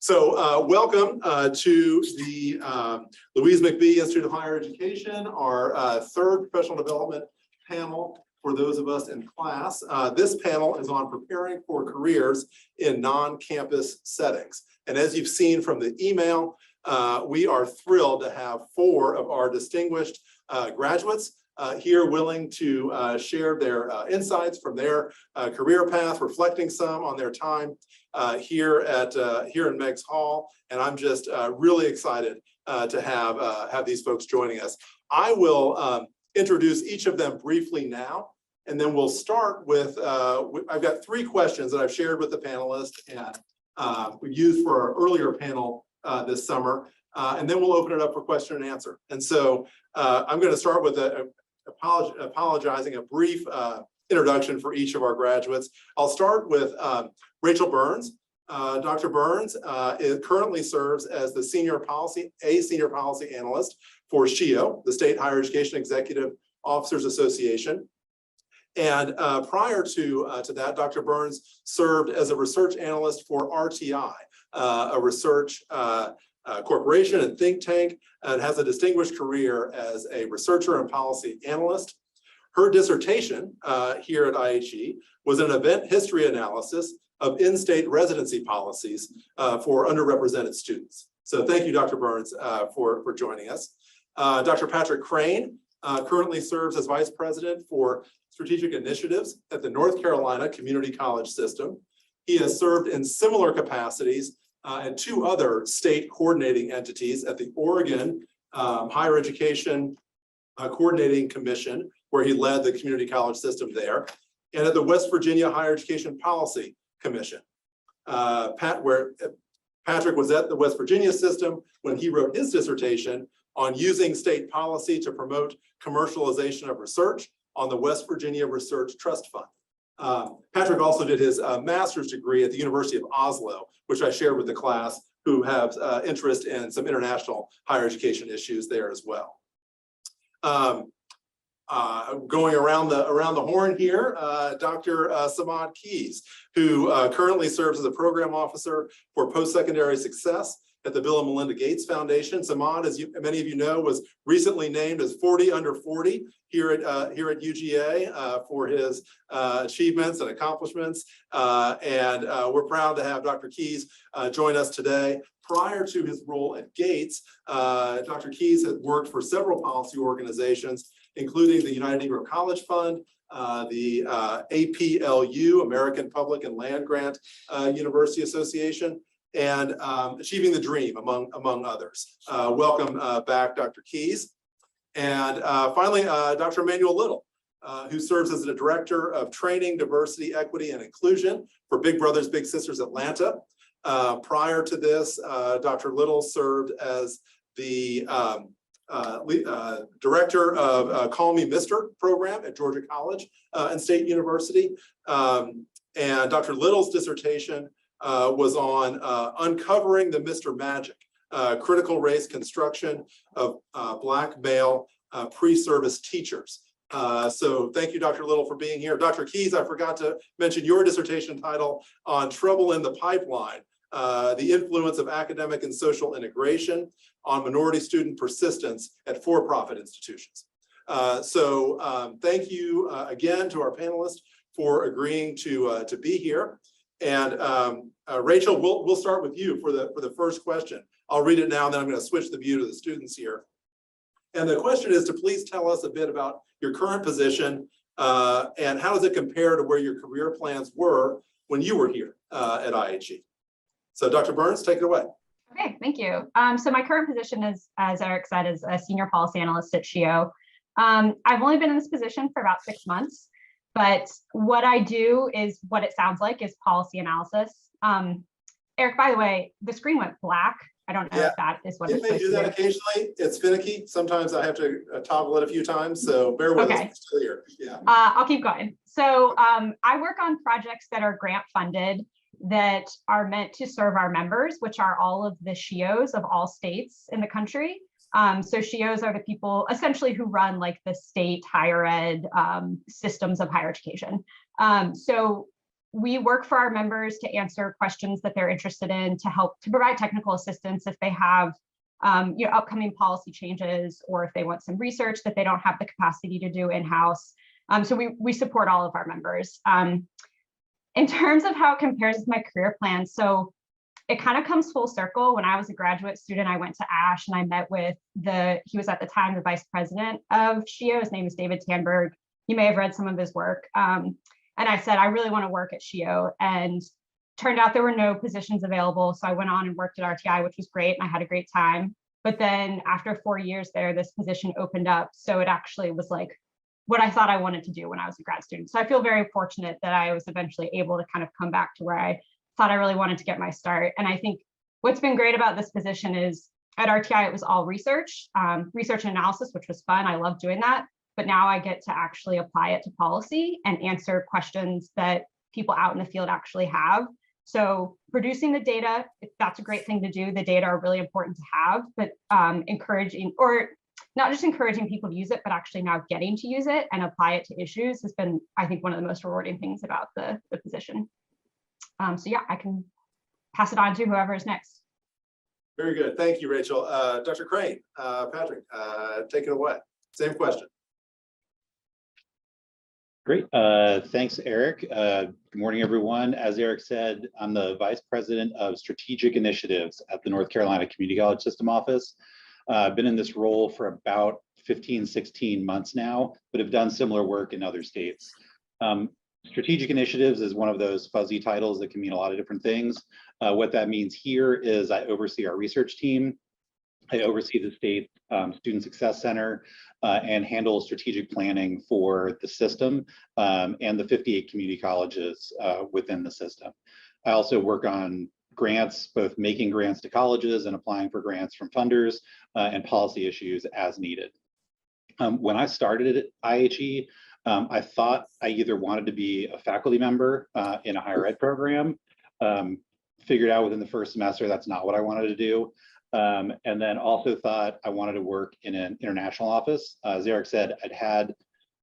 Welcome to the Louise McBee Institute of Higher Education, our third professional development panel for those of us in class. This panel is on preparing for careers in non-campus settings. And as you've seen from the email, we are thrilled to have 4 of our distinguished graduates here willing to share their insights from their career path, reflecting some on their time here in Meigs Hall. And I'm just really excited to have these folks joining us. I will introduce each of them briefly now, and then we'll start with, I've got 3 questions that I've shared with the panelists and we've used for our earlier panel this summer. And then we'll open it up for question and answer. And so I'm going to start with apologizing a brief introduction for each of our graduates. I'll start with Rachel Burns. Dr. Burns currently serves as the senior policy analyst for SHIO, the State Higher Education Executive Officers Association. And prior to that, Dr. Burns served as a research analyst for RTI, a research corporation and think tank, and has a distinguished career as a researcher and policy analyst. Her dissertation here at IHE was an event history analysis of in-state residency policies for underrepresented students. So thank you, Dr. Burns, for joining us. Dr. Patrick Crane currently serves as Vice President for Strategic Initiatives at the North Carolina Community College System. He has served in similar capacities and 2 other state coordinating entities at the Oregon Higher Education Coordinating Commission, where he led the community college system there, and at the West Virginia Higher Education Policy Commission, where Patrick was at the West Virginia system when he wrote his dissertation on using state policy to promote commercialization of research on the West Virginia Research Trust Fund. Patrick also did his master's degree at the University of Oslo, which I shared with the class, who have interest in some international higher education issues there as well. Going around the horn here, Dr. Samad Keys, who currently serves as a program officer for post-secondary success at the Bill and Melinda Gates Foundation. Samad, as many of you know, was recently named as 40 under 40 here at UGA for his achievements and accomplishments. And we're proud to have Dr. Keys join us today. Prior to his role at Gates, Dr. Keys had worked for several policy organizations, including the United Negro College Fund, the APLU, American Public and Land Grant University Association, and Achieving the Dream, among others. Welcome back, Dr. Keys. And finally, Dr. Emmanuel Little, who serves as the Director of Training, Diversity, Equity, and Inclusion for Big Brothers Big Sisters Atlanta. Prior to this, Dr. Little served as the Director of Call Me Mr. program at Georgia College and State University. And Dr. Little's dissertation was on uncovering the Mr. Magic, critical race construction of Black male pre-service teachers. So thank you, Dr. Little, for being here. Dr. Keys, I forgot to mention your dissertation title on Trouble in the Pipeline, the influence of academic and social integration on minority student persistence at for-profit institutions. Thank you again to our panelists for agreeing to be here. And Rachel, we'll start with you for the first question. I'll read it now, and then I'm going to switch the view to the students here. And the question is to please tell us a bit about your current position and how does it compare to where your career plans were when you were here at IHE. So Dr. Burns, take it away. Okay, thank you. So my current position is, as Eric said, is a senior policy analyst at SHIO. I've only been in this position for about 6 months, but what I do is what it sounds like is policy analysis. Eric, by the way, the screen went black. I don't know if that is what it may do that occasionally. It's finicky. Sometimes I have to toggle it a few times, so bear with us. It's still here. Yeah. I'll keep going. So I work on projects that are grant funded that are meant to serve our members, which are all of the SHIOs of all states in the country. So SHIOs are the people essentially who run like the state higher ed systems of higher education. So we work for our members to answer questions that they're interested in, to help to provide technical assistance if they have upcoming policy changes, or if they want some research that they don't have the capacity to do in-house. So we support all of our members. In terms of how it compares with my career plan, so it kind of comes full circle. When I was a graduate student, I went to ASH and I met with he was at the time the vice president of SHIO. His name is David Tanberg. You may have read some of his work. And I said, I really want to work at SHIO. And turned out there were no positions available. So I went on and worked at RTI, which was great. And I had a great time. But then after 4 years there, this position opened up. So it actually was like what I thought I wanted to do when I was a grad student. So I feel very fortunate that I was eventually able to kind of come back to where I thought I really wanted to get my start. And I think what's been great about this position is at RTI, it was all research, research and analysis, which was fun. I love doing that. But now I get to actually apply it to policy and answer questions that people out in the field actually have. So producing the data, that's a great thing to do. The data are really important to have, but encouraging, or not just encouraging people to use it, but actually now getting to use it and apply it to issues has been, I think, one of the most rewarding things about the position. So yeah, I can pass it on to whoever is next. Very good. Thank you, Rachel. Dr. Crane, Patrick, take it away. Same question. Great. Thanks, Eric. Good morning, everyone. As Eric said, I'm the Vice President of Strategic Initiatives at the North Carolina Community College System Office. I've been in this role for about 15, 16 months now, but have done similar work in other states. Strategic Initiatives is one of those fuzzy titles that can mean a lot of different things. What that means here is I oversee our research team. I oversee the state Student Success Center and handle strategic planning for the system and the 58 community colleges within the system. I also work on grants, both making grants to colleges and applying for grants from funders and policy issues as needed. When I started at IHE, I thought I either wanted to be a faculty member in a higher ed program, figured out within the first semester that's not what I wanted to do. And then also thought I wanted to work in an international office. As Eric said, I'd had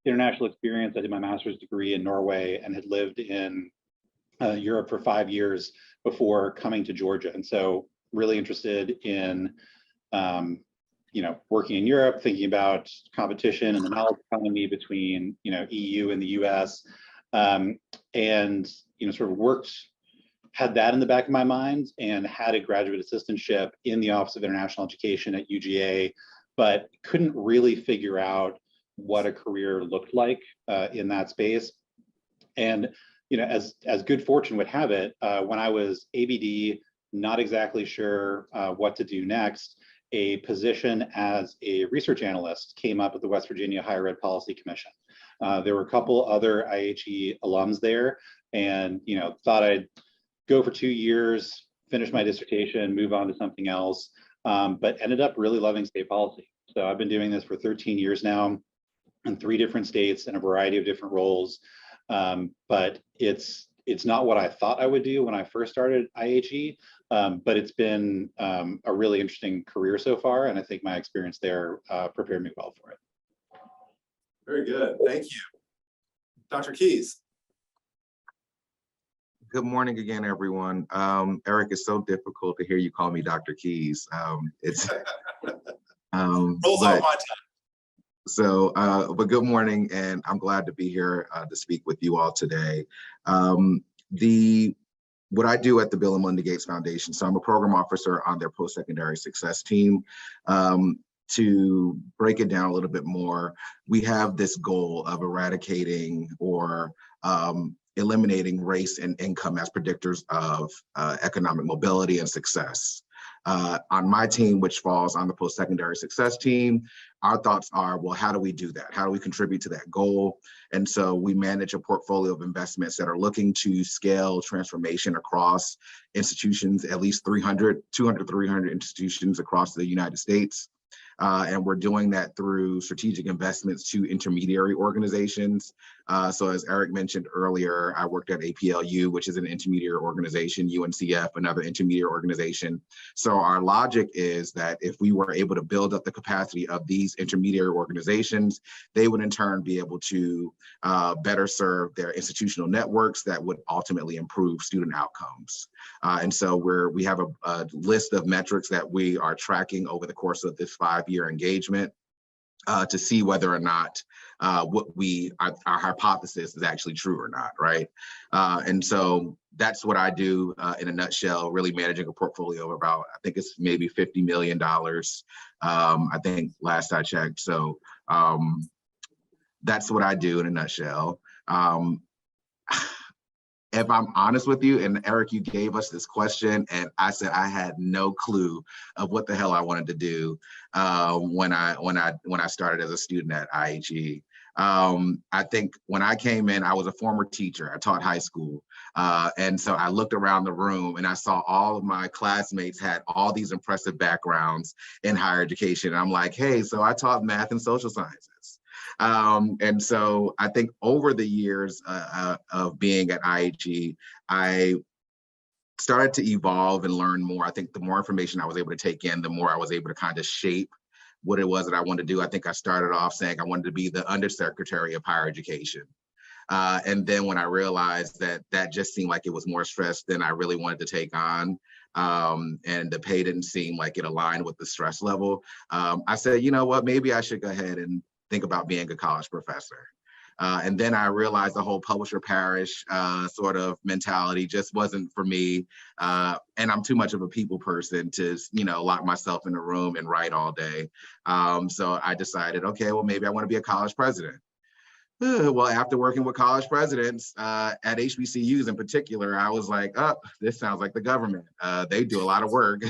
international experience. I did my master's degree in Norway and had lived in Europe for 5 years before coming to Georgia. And so really interested in, working in Europe, thinking about competition and the knowledge economy between, EU and the US, and, sort of had that in the back of my mind and had a graduate assistantship in the Office of International Education at UGA, but couldn't really figure out what a career looked like in that space. And, as good fortune would have it, when I was ABD, not exactly sure what to do next, a position as a research analyst came up at the West Virginia Higher Ed Policy Commission. There were a couple other IHE alums there, and thought I'd go for 2 years, finish my dissertation, move on to something else, but ended up really loving state policy. So I've been doing this for 13 years now in 3 different states in a variety of different roles. But it's not what I thought I would do when I first started IHE, but it's been a really interesting career so far, and I think my experience there prepared me well for it. Very good, thank you. Dr. Keys. Good morning again, everyone. Eric, it's so difficult to hear you call me Dr. Keys. It's rolls off my tongue. So, but good morning, and I'm glad to be here to speak with you all today. What I do at the Bill and Melinda Gates Foundation, so I'm a program officer on their post-secondary success team. To break it down a little bit more, we have this goal of eradicating or eliminating race and income as predictors of economic mobility and success. On my team, which falls on the post-secondary success team, our thoughts are, well, how do we do that? How do we contribute to that goal? And so we manage a portfolio of investments that are looking to scale transformation across institutions, at least 200, 300 institutions across the United States. And we're doing that through strategic investments to intermediary organizations. So as Eric mentioned earlier, I worked at APLU, which is an intermediary organization, UNCF, another intermediary organization. So our logic is that if we were able to build up the capacity of these intermediary organizations, they would in turn be able to better serve their institutional networks that would ultimately improve student outcomes. And so we have a list of metrics that we are tracking over the course of this 5-year engagement to see whether or not our hypothesis is actually true or not, right? And so that's what I do in a nutshell, really managing a portfolio of about, I think it's maybe $50 million, I think last I checked. So that's what I do in a nutshell. If I'm honest with you, and Eric, you gave us this question, and I said I had no clue of what the hell I wanted to do when I started as a student at IHE. I think when I came in, I was a former teacher. I taught high school, and so I looked around the room and I saw all of my classmates had all these impressive backgrounds in higher education. And I'm like, hey, so I taught math and social sciences. And so I think over the years of being at IHE, I started to evolve and learn more. I think the more information I was able to take in, the more I was able to kind of shape what it was that I wanted to do. I think I started off saying I wanted to be the Undersecretary of Higher Education. And then when I realized that that just seemed like it was more stress than I really wanted to take on, and the pay didn't seem like it aligned with the stress level, I said, you know what, maybe I should go ahead and think about being a college professor. And then I realized the whole publisher parish sort of mentality just wasn't for me. And I'm too much of a people person to, lock myself in a room and write all day. So I decided, okay, well, maybe I want to be a college president. Well, after working with college presidents at HBCUs in particular, I was like, oh, this sounds like the government. They do a lot of work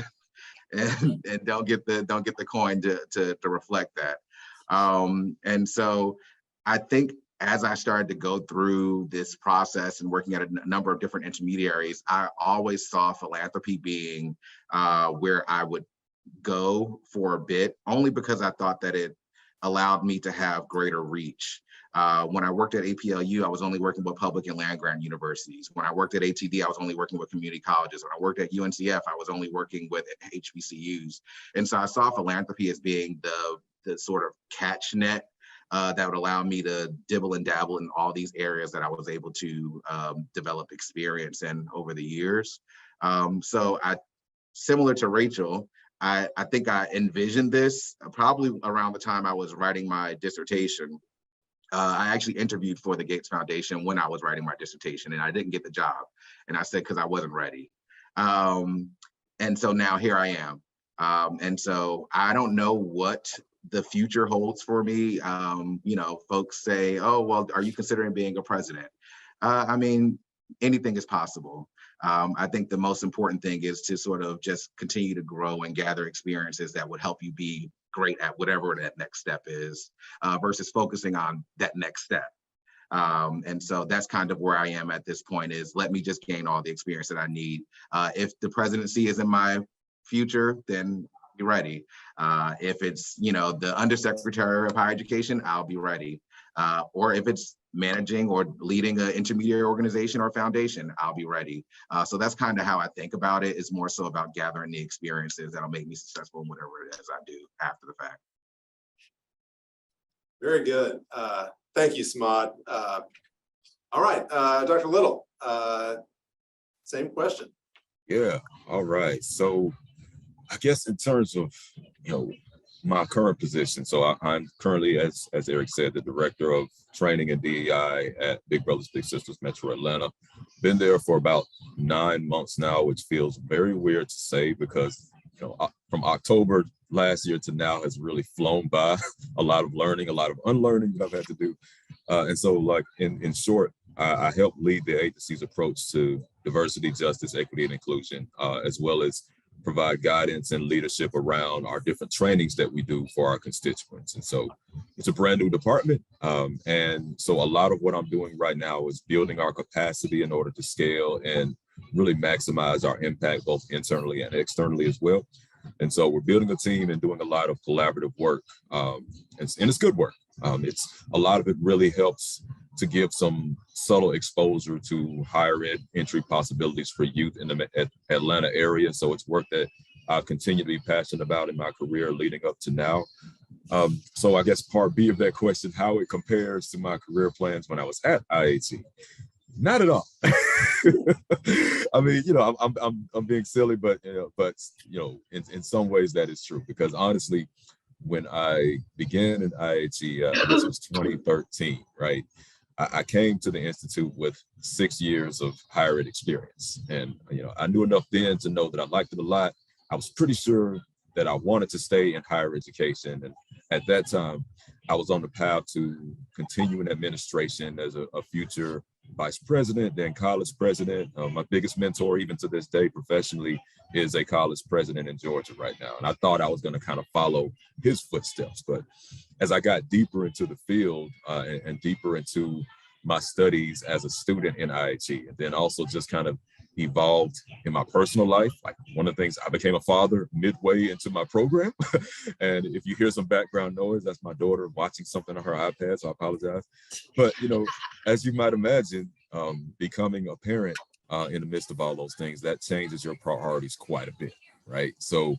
and don't get the coin to reflect that. And so I think as I started to go through this process and working at a number of different intermediaries, I always saw philanthropy being where I would go for a bit, only because I thought that it allowed me to have greater reach. When I worked at APLU, I was only working with public and land-grant universities. When I worked at ATD, I was only working with community colleges. When I worked at UNCF, I was only working with HBCUs. And so I saw philanthropy as being the sort of catch net that would allow me to dibble and dabble in all these areas that I was able to develop experience in over the years. So similar to Rachel, I think I envisioned this probably around the time I was writing my dissertation. I actually interviewed for the Gates Foundation when I was writing my dissertation, and I didn't get the job. And I said, because I wasn't ready. And so now here I am. And so I don't know what the future holds for me. Folks say, oh, well, are you considering being a president? I mean, anything is possible. I think the most important thing is to sort of just continue to grow and gather experiences that would help you be great at whatever that next step is, versus focusing on that next step. And so that's kind of where I am at this point, is let me just gain all the experience that I need. If the presidency is in my future, then I'll be ready. If it's, the Undersecretary of Higher Education, I'll be ready. Or if it's managing or leading an intermediary organization or foundation, I'll be ready. So that's kind of how I think about it. It's more so about gathering the experiences that'll make me successful in whatever it is I do after the fact. Very good. Thank you, Smod. All right, Dr. Little, same question. Yeah, all right. So I guess in terms of, my current position, so I'm currently, as Eric said, the Director of Training and DEI at Big Brothers Big Sisters Metro Atlanta. Been there for about 9 months now, which feels very weird to say because, from October last year to now has really flown by. A lot of learning, a lot of unlearning that I've had to do. And so like in short, I help lead the agency's approach to diversity, justice, equity, and inclusion, as well as provide guidance and leadership around our different trainings that we do for our constituents. And so it's a brand new department. And so a lot of what I'm doing right now is building our capacity in order to scale and really maximize our impact, both internally and externally as well. And so we're building a team and doing a lot of collaborative work. And it's good work. It's a lot of it really helps to give some subtle exposure to higher ed entry possibilities for youth in the Atlanta area. So it's work that I've continued to be passionate about in my career leading up to now. So I guess part B of that question, how it compares to my career plans when I was at IHE. Not at all. I mean, I'm being silly, but in some ways that is true, because honestly, when I began in IHE, this was 2013, right? I came to the Institute with 6 years of higher ed experience. And, I knew enough then to know that I liked it a lot. I was pretty sure that I wanted to stay in higher education. And at that time, I was on the path to continue in administration as a future vice president, then college president. My biggest mentor, even to this day professionally, is a college president in Georgia right now. And I thought I was going to kind of follow his footsteps. But as I got deeper into the field and deeper into my studies as a student in IHE, and then also just kind of evolved in my personal life. Like, one of the things, I became a father midway into my program. And if you hear some background noise, that's my daughter watching something on her iPad, so I apologize. But, as you might imagine, becoming a parent in the midst of all those things, that changes your priorities quite a bit, right? So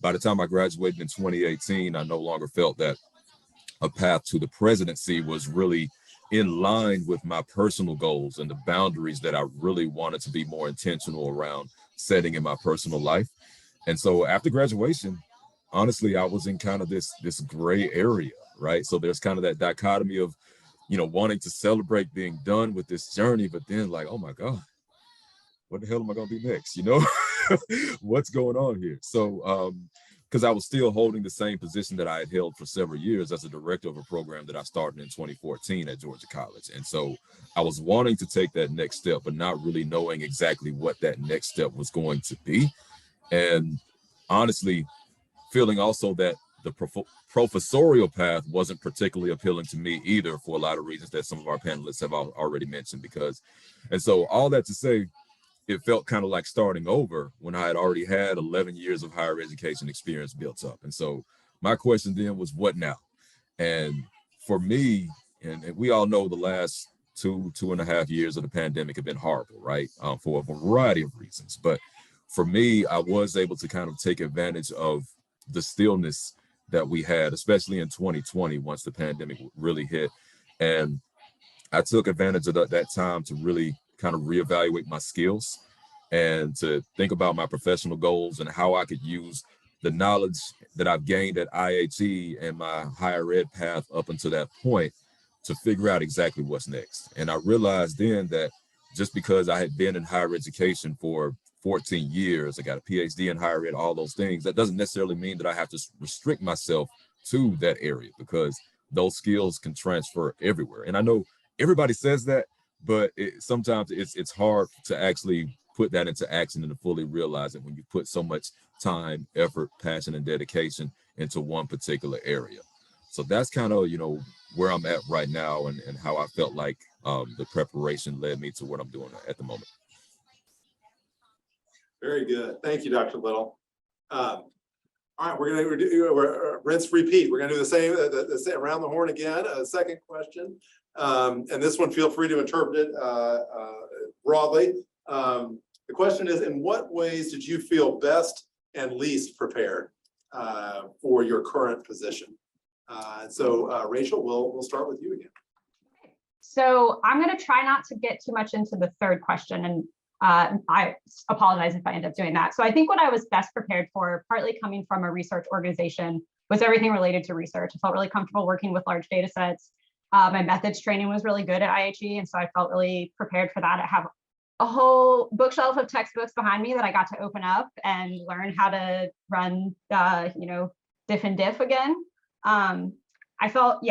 by the time I graduated in 2018, I no longer felt that a path to the presidency was really in line with my personal goals and the boundaries that I really wanted to be more intentional around setting in my personal life. And so after graduation, honestly, I was in kind of this gray area, right? So there's kind of that dichotomy of, wanting to celebrate being done with this journey, but then like, oh my God, what the hell am I gonna be next? What's going on here? So, because I was still holding the same position that I had held for several years as a director of a program that I started in 2014 at Georgia College. And so I was wanting to take that next step, but not really knowing exactly what that next step was going to be. And honestly, feeling also that the professorial path wasn't particularly appealing to me either, for a lot of reasons that some of our panelists have already mentioned. And so all that to say, it felt kind of like starting over when I had already had 11 years of higher education experience built up. And so my question then was, what now? And for me, and we all know the last 2.5 years of the pandemic have been horrible, right? For a variety of reasons. But for me, I was able to kind of take advantage of the stillness that we had, especially in 2020, once the pandemic really hit. And I took advantage of that time to really kind of reevaluate my skills and to think about my professional goals and how I could use the knowledge that I've gained at IHE and my higher ed path up until that point to figure out exactly what's next. And I realized then that just because I had been in higher education for 14 years, I got a PhD in higher ed, all those things, that doesn't necessarily mean that I have to restrict myself to that area, because those skills can transfer everywhere. And I know everybody says that, but sometimes it's hard to actually put that into action and to fully realize it when you put so much time, effort, passion, and dedication into one particular area. So that's kind of, where I'm at right now, and how I felt like the preparation led me to what I'm doing at the moment. Very good. Thank you, Dr. Little. All right, we're rinse, repeat. We're gonna do the same around the horn again. A second question. And this one, feel free to interpret it broadly. The question is, in what ways did you feel best and least prepared for your current position? So Rachel, we'll start with you again. So I'm going to try not to get too much into the third question, and I apologize if I end up doing that. So I think what I was best prepared for, partly coming from a research organization, was everything related to research. I felt really comfortable working with large data sets. My methods training was really good at IHE, and so I felt really prepared for that. I have a whole bookshelf of textbooks behind me that I got to open up and learn how to run, diff and diff again. I felt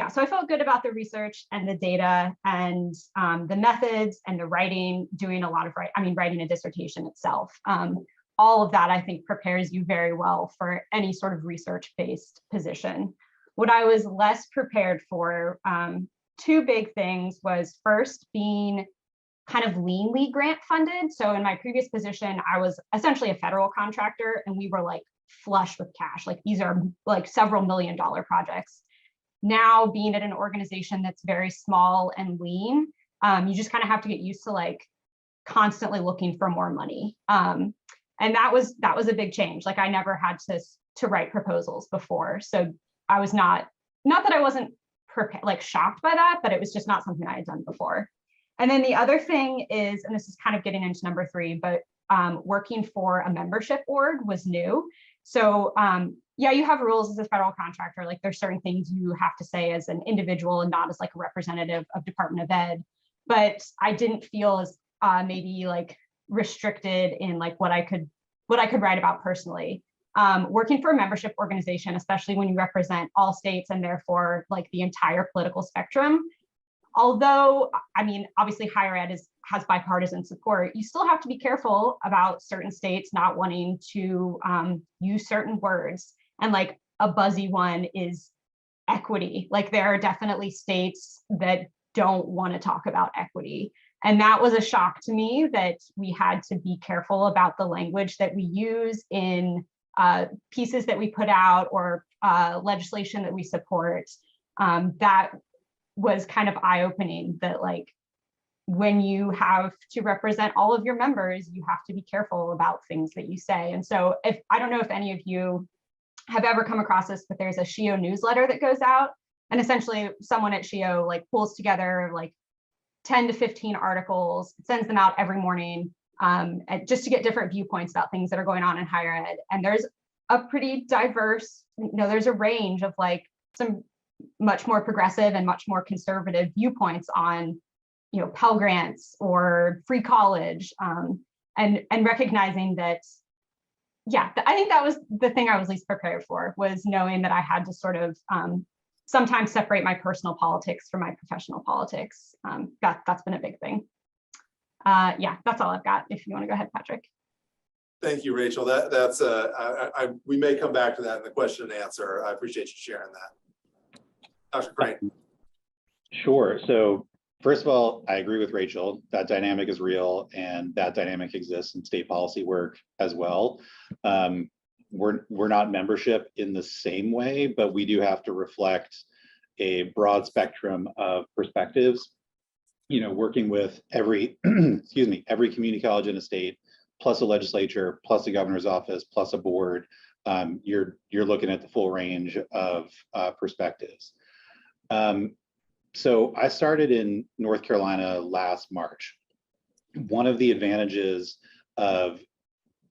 good about the research and the data and the methods and the writing, doing a lot of writing a dissertation itself. All of that, I think, prepares you very well for any sort of research-based position. What I was less prepared for, two big things, was first being kind of leanly grant funded. So in my previous position, I was essentially a federal contractor, and we were like flush with cash. Like these are like several $1 million projects. Now being at an organization that's very small and lean, you just kind of have to get used to like constantly looking for more money. And that was a big change. Like I never had to write proposals before. So I was not that I wasn't like shocked by that, but it was just not something I had done before. And then the other thing is, and this is kind of getting into number 3, but working for a membership org was new. So yeah, you have rules as a federal contractor, like there's certain things you have to say as an individual and not as like a representative of Department of Ed, but I didn't feel as maybe like restricted in like what I could write about personally. Working for a membership organization, especially when you represent all states and therefore like the entire political spectrum, although, I mean, obviously higher ed has bipartisan support, you still have to be careful about certain states not wanting to use certain words. And like a buzzy one is equity. Like there are definitely states that don't want to talk about equity. And that was a shock to me that we had to be careful about the language that we use in pieces that we put out or legislation that we support. That was kind of eye-opening that like when you have to represent all of your members, you have to be careful about things that you say. And so I don't know if any of you have ever come across this, but there's a SHIO newsletter that goes out, and essentially someone at SHIO like pulls together like 10 to 15 articles, sends them out every morning just to get different viewpoints about things that are going on in higher ed. And there's a pretty diverse, there's a range of like some much more progressive and much more conservative viewpoints on, Pell Grants or free college, and recognizing that, yeah, I think that was the thing I was least prepared for, was knowing that I had to sort of sometimes separate my personal politics from my professional politics. That's been a big thing. Yeah, that's all I've got. If you want to go ahead, Patrick. Thank you, Rachel. That's we may come back to that in the question and answer. I appreciate you sharing that. Dr. Crane. Sure. So first of all, I agree with Rachel. That dynamic is real, and that dynamic exists in state policy work as well. We're not membership in the same way, but we do have to reflect a broad spectrum of perspectives. Working with every every community college in a state, plus a legislature, plus a governor's office, plus a board, you're looking at the full range of perspectives. So I started in North Carolina last March. One of the advantages of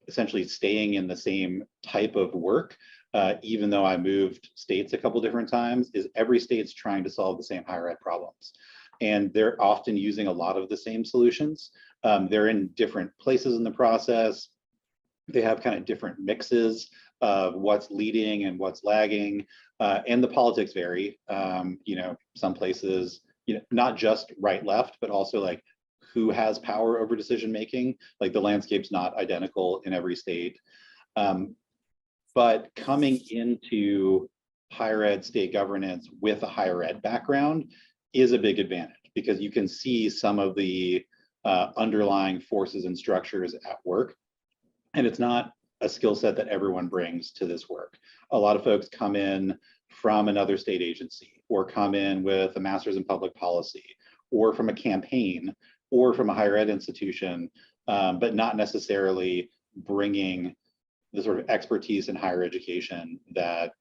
essentially staying in the same type of work, even though I moved states a couple different times, is every state's trying to solve the same higher ed problems. And they're often using a lot of the same solutions. They're in different places in the process. They have kind of different mixes of what's leading and what's lagging, and the politics vary. Some places, not just right, left, but also like who has power over decision making. Like the landscape's not identical in every state. But coming into higher ed state governance with a higher ed background is a big advantage, because you can see some of the underlying forces and structures at work. And it's not a skill set that everyone brings to this work. A lot of folks come in from another state agency, or come in with a master's in public policy, or from a campaign, or from a higher ed institution, but not necessarily bringing the sort of expertise in higher education that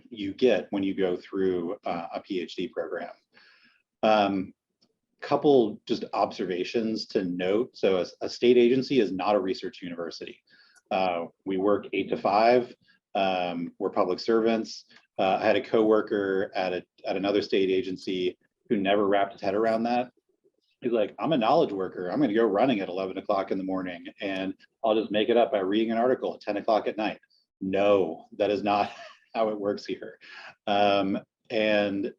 you get when you go through a PhD program. Couple just observations to note. So a state agency is not a research university. We work 8 to 5. We're public servants. I had a coworker at another state agency who never wrapped his head around that. He's like, I'm a knowledge worker. I'm going to go running at 11 o'clock in the morning, and I'll just make it up by reading an article at 10 o'clock at night. No, that is not how it works here. And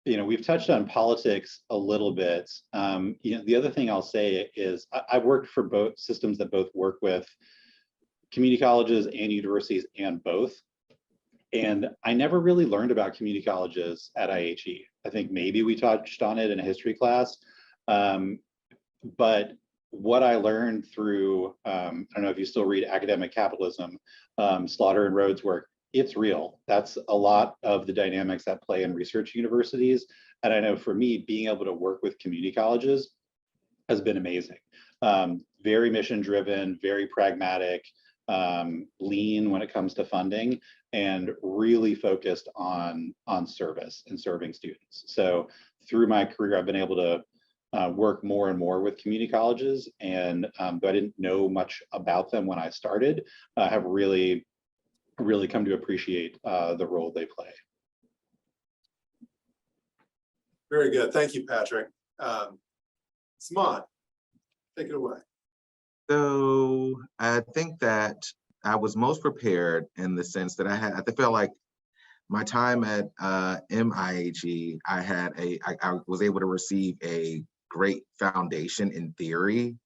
we've touched on politics a little bit. The other thing I'll say is I've worked for both systems that both work with community colleges and universities and both. And I never really learned about community colleges at IHE. I think maybe we touched on it in a history class, but what I learned through, I don't know if you still read Academic Capitalism, Slaughter and Rhodes' work, it's real. That's a lot of the dynamics that play in research universities. And I know for me, being able to work with community colleges has been amazing. Very mission driven, very pragmatic, lean when it comes to funding, and really focused on service and serving students. So through my career, I've been able to work more and more with community colleges, and though I didn't know much about them when I started, have really come to appreciate the role they play. Very good. Thank you, Patrick. Samad, take it away. So I think that I was most prepared in the sense that I felt like my time at MIHE, I was able to receive a great foundation in theory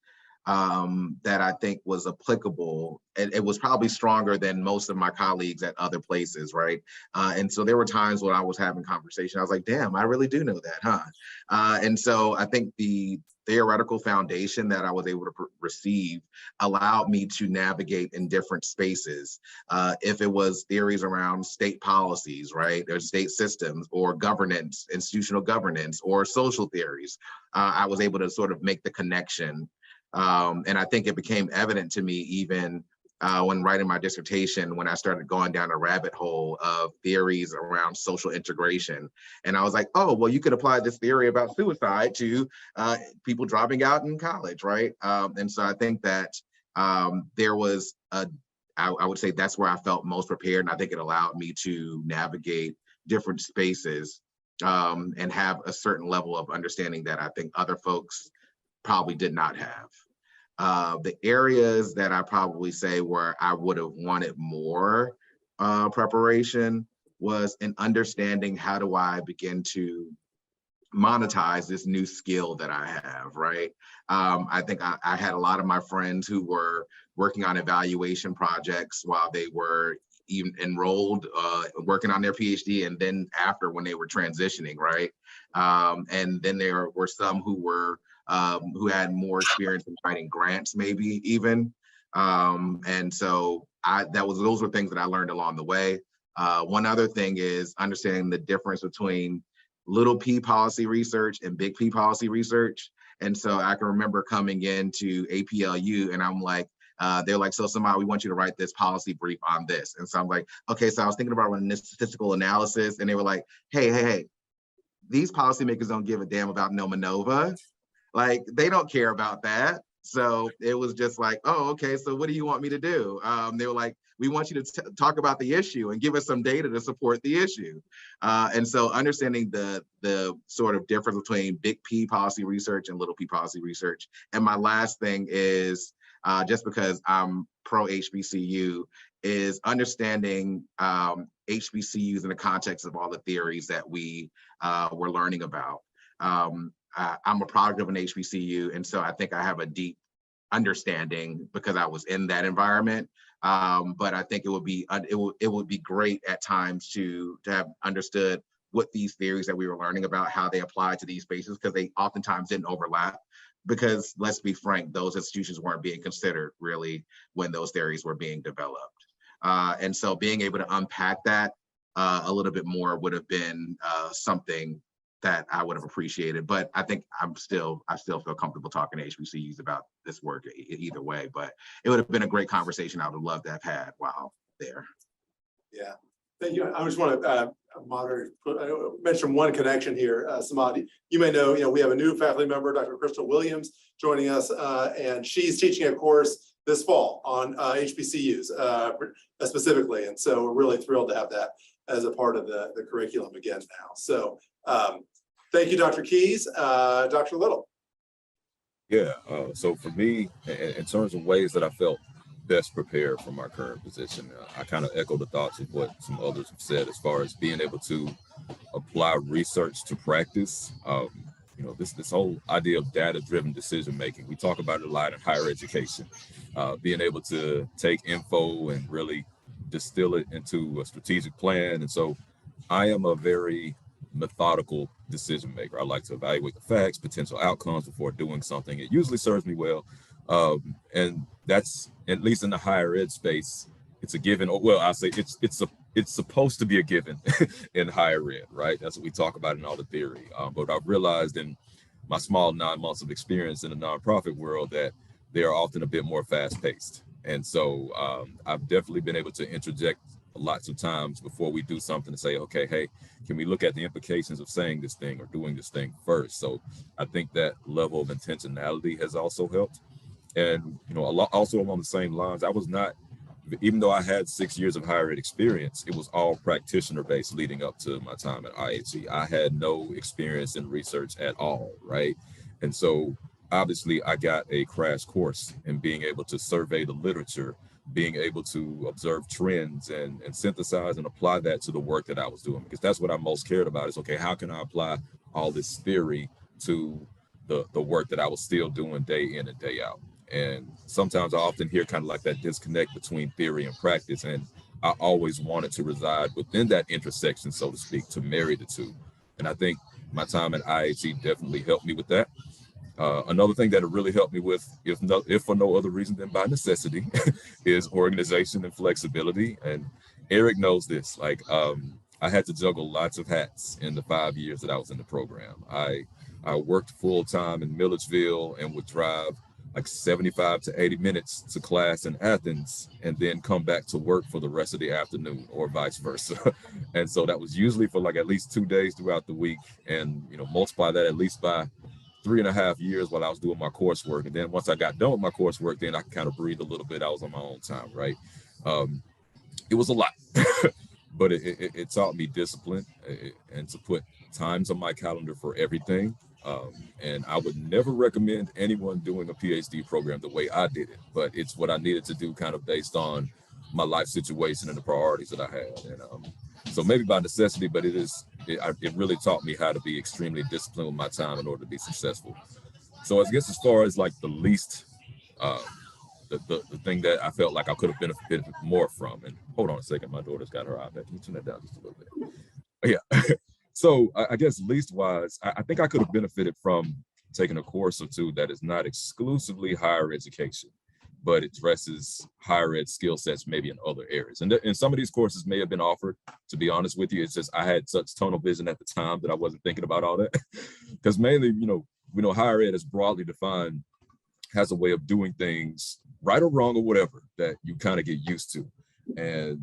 that I think was applicable. And it was probably stronger than most of my colleagues at other places, right? And so there were times when I was having conversation, I was like, damn, I really do know that, huh? And so I think the theoretical foundation that I was able to receive allowed me to navigate in different spaces. If it was theories around state policies, right, or state systems, or governance, institutional governance, or social theories, I was able to sort of make the connection. And I think it became evident to me even when writing my dissertation, when I started going down a rabbit hole of theories around social integration. And I was like, oh, well, you could apply this theory about suicide to people dropping out in college, right? And so I think that there was I would say that's where I felt most prepared. And I think it allowed me to navigate different spaces and have a certain level of understanding that I think other folks probably did not have. The areas that I probably say where I would have wanted more preparation was in understanding how do I begin to monetize this new skill that I have, right? I think I had a lot of my friends who were working on evaluation projects while they were even enrolled, working on their PhD, and then after when they were transitioning, right? And then there were some who had more experience in writing grants, maybe even. And so those were things that I learned along the way. One other thing is understanding the difference between little P policy research and big P policy research. And so I can remember coming into APLU and I'm like, they're like, so somehow we want you to write this policy brief on this. And so I'm like, okay, so I was thinking about running this statistical analysis, and they were like, hey, these policymakers don't give a damn about Noma Nova. Like, they don't care about that. So it was just like, oh, okay, so what do you want me to do? They were like, we want you to talk about the issue and give us some data to support the issue. And so understanding the sort of difference between big P policy research and little P policy research. And my last thing is, just because I'm pro HBCU, is understanding HBCUs in the context of all the theories that we were learning about. I'm a product of an HBCU, and so I think I have a deep understanding because I was in that environment. But I think it would be great at times to have understood what these theories that we were learning about, how they apply to these spaces, because they oftentimes didn't overlap. Because let's be frank, those institutions weren't being considered really when those theories were being developed. And so being able to unpack that a little bit more would have been something that I would have appreciated. But I think I still feel comfortable talking to HBCUs about this work either way. But it would have been a great conversation I would have loved to have had while there. Yeah, thank you. I just want to mention one connection here. Samad, you may know, we have a new faculty member, Dr. Crystal Williams, joining us, and she's teaching a course this fall on HBCUs specifically. And so we're really thrilled to have that as a part of the curriculum again now. So thank you, Dr. Keys. Dr. Little. Yeah, so for me, in terms of ways that I felt best prepared for my current position, I kind of echo the thoughts of what some others have said as far as being able to apply research to practice. This whole idea of data-driven decision making, we talk about it a lot in higher education. Being able to take info and really distill it into a strategic plan. And so I am a very methodical decision maker. I like to evaluate the facts, potential outcomes before doing something. It usually serves me well. And that's, at least in the higher ed space, it's a given. Well, I'll say it's supposed to be a given in higher ed, right? That's what we talk about in all the theory. But I've realized in my small 9 months of experience in the nonprofit world that they are often a bit more fast paced. And so I've definitely been able to interject lots of times before we do something to say, okay, hey, can we look at the implications of saying this thing or doing this thing first? So I think that level of intentionality has also helped. And, you know, also along the same lines, I was not, even though I had 6 years of higher ed experience, it was all practitioner based leading up to my time at IHE. I had no experience in research at all, right? And so obviously I got a crash course in being able to survey the literature, being able to observe trends and synthesize and apply that to the work that I was doing, because that's what I most cared about is, okay, how can I apply all this theory to the work that I was still doing day in and day out? And sometimes I often hear kind of like that disconnect between theory and practice. And I always wanted to reside within that intersection, so to speak, to marry the two. And I think my time at IHE definitely helped me with that. Another thing that it really helped me with, if for no other reason than by necessity, is organization and flexibility. And Eric knows this. Like, I had to juggle lots of hats in the 5 years that I was in the program. I worked full time in Milledgeville and would drive like 75 to 80 minutes to class in Athens and then come back to work for the rest of the afternoon, or vice versa. And so that was usually for like at least 2 days throughout the week. And, you know, multiply that at least by 3.5 years while I was doing my coursework. And then once I got done with my coursework, then I could kind of breathe a little bit. I was on my own time, right? It was a lot, but it taught me discipline and to put times on my calendar for everything. And I would never recommend anyone doing a PhD program the way I did it, but it's what I needed to do kind of based on my life situation and the priorities that I had. And so maybe by necessity, but it really taught me how to be extremely disciplined with my time in order to be successful. So I guess as far as like the least, the thing that I felt like I could have benefited more from, and hold on a second, my daughter's got her iPad. Can you turn that down just a little bit? Yeah. So I guess least wise, I think I could have benefited from taking a course or two that is not exclusively higher education, but it addresses higher ed skill sets maybe in other areas. And some of these courses may have been offered, to be honest with you. It's just I had such tunnel vision at the time that I wasn't thinking about all that. Because mainly, you know, higher ed is broadly defined, has a way of doing things right or wrong or whatever that you kind of get used to. And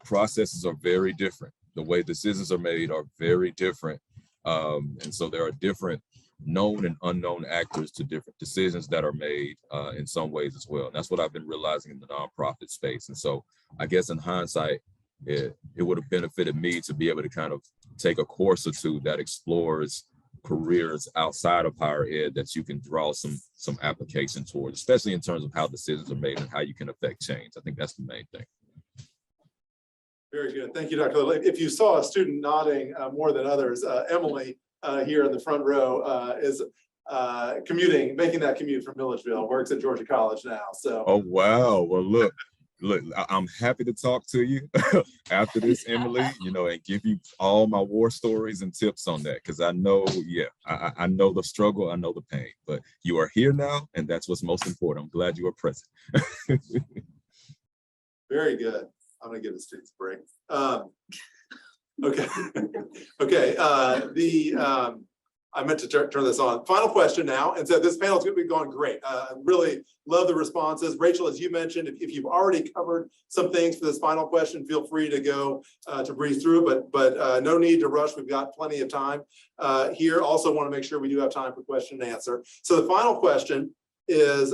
processes are very different. The way decisions are made are very different. And so there are different known and unknown actors to different decisions that are made in some ways as well. And that's what I've been realizing in the nonprofit space. And so I guess in hindsight, it would have benefited me to be able to kind of take a course or two that explores careers outside of higher ed that you can draw some application towards, especially in terms of how decisions are made and how you can affect change. I think that's the main thing. Very good. Thank you, Dr. Little. If you saw a student nodding more than others, Emily here in the front row is making that commute from Milledgeville, works at Georgia College now. So. Oh, wow. Well, look, I'm happy to talk to you after this, Emily, you know, and give you all my war stories and tips on that. Because I know, I know the struggle, I know the pain, but you are here now, and that's what's most important. I'm glad you are present. Very good. I'm gonna give the students a break. Okay. Okay. I meant to turn this on. Final question now. And so this panel is going to be going great. Really love the responses. Rachel, as you mentioned, if you've already covered some things for this final question, feel free to go to breeze through, but no need to rush. We've got plenty of time here. Also want to make sure we do have time for question and answer. So the final question is,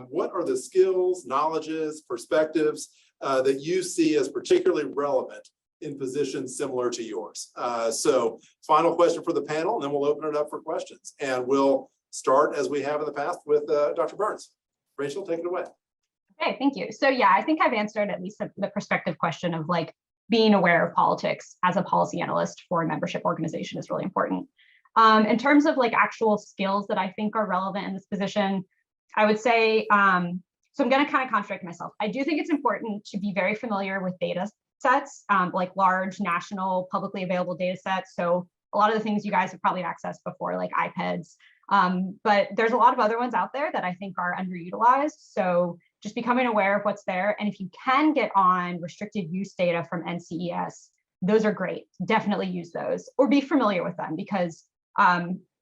what are the skills, knowledges, perspectives that you see as particularly relevant in positions similar to yours? So final question for the panel, and then we'll open it up for questions. And we'll start, as we have in the past, with Dr. Burns. Rachel, take it away. Okay, thank you. So yeah, I think I've answered at least the perspective question of like being aware of politics as a policy analyst for a membership organization is really important. In terms of like actual skills that I think are relevant in this position, I would say, so I'm going to kind of contradict myself. I do think it's important to be very familiar with data sets, like large national publicly available data sets. So a lot of the things you guys have probably accessed before, like iPads. But there's a lot of other ones out there that I think are underutilized. So just becoming aware of what's there. And if you can get on restricted use data from NCES, those are great. Definitely use those or be familiar with them, because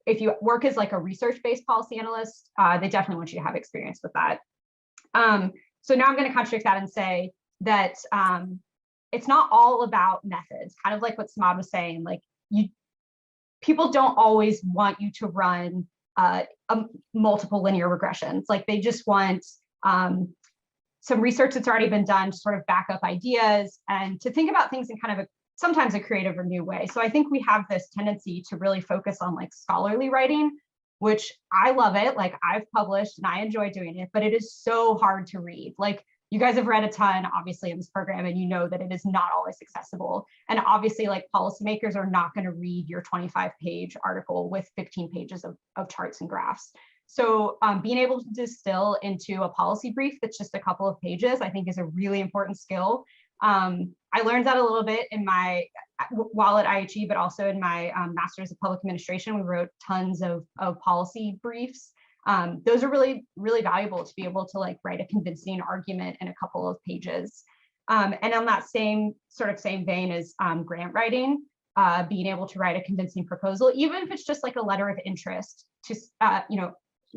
if you work as like a research-based policy analyst, they definitely want you to have experience with that. So now I'm going to contradict that and say that it's not all about methods, kind of like what Samad was saying. Like, people don't always want you to run multiple linear regressions. Like, they just want some research that's already been done to sort of back up ideas and to think about things in kind of sometimes a creative or new way. So I think we have this tendency to really focus on like scholarly writing, which I love it. Like, I've published and I enjoy doing it, but it is so hard to read. Like, you guys have read a ton, obviously, in this program, and you know that it is not always accessible. And obviously, like, policymakers are not going to read your 25-page article with 15 pages of charts and graphs. So being able to distill into a policy brief that's just a couple of pages, I think, is a really important skill. I learned that a little bit in while at IHE, but also in my master's of public administration. We wrote tons of policy briefs. Those are really, really valuable to be able to like write a convincing argument in a couple of pages. And on that same vein as grant writing, being able to write a convincing proposal, even if it's just like a letter of interest to,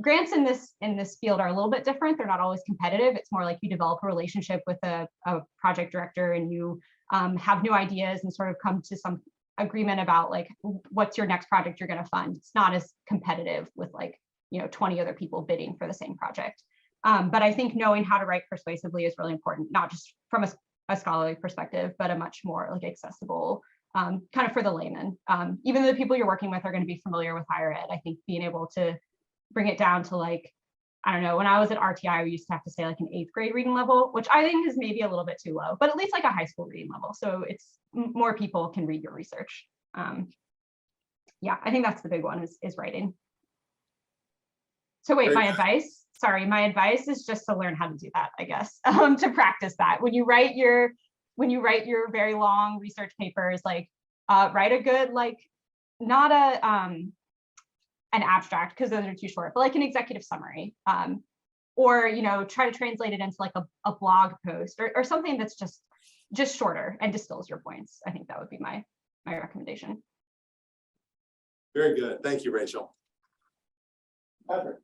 grants in this field are a little bit different. They're not always competitive. It's more like you develop a relationship with a project director, and you have new ideas and sort of come to some agreement about like what's your next project you're going to fund. It's not as competitive with like 20 other people bidding for the same project. But I think knowing how to write persuasively is really important, not just from a scholarly perspective, but a much more like accessible kind of for the layman. Even though the people you're working with are going to be familiar with higher ed, I think being able to bring it down to like, I don't know, when I was at RTI, we used to have to say like an 8th grade reading level, which I think is maybe a little bit too low, but at least like a high school reading level. So it's more people can read your research. Yeah, I think that's the big one is writing. So wait, my advice is just to learn how to do that, I guess, to practice that. When you write your very long research papers, like write a good, like not an abstract, because those are too short, but like an executive summary, or try to translate it into like a blog post or something that's just shorter and distills your points. I think that would be my recommendation. Very good. Thank you, Rachel. Patrick.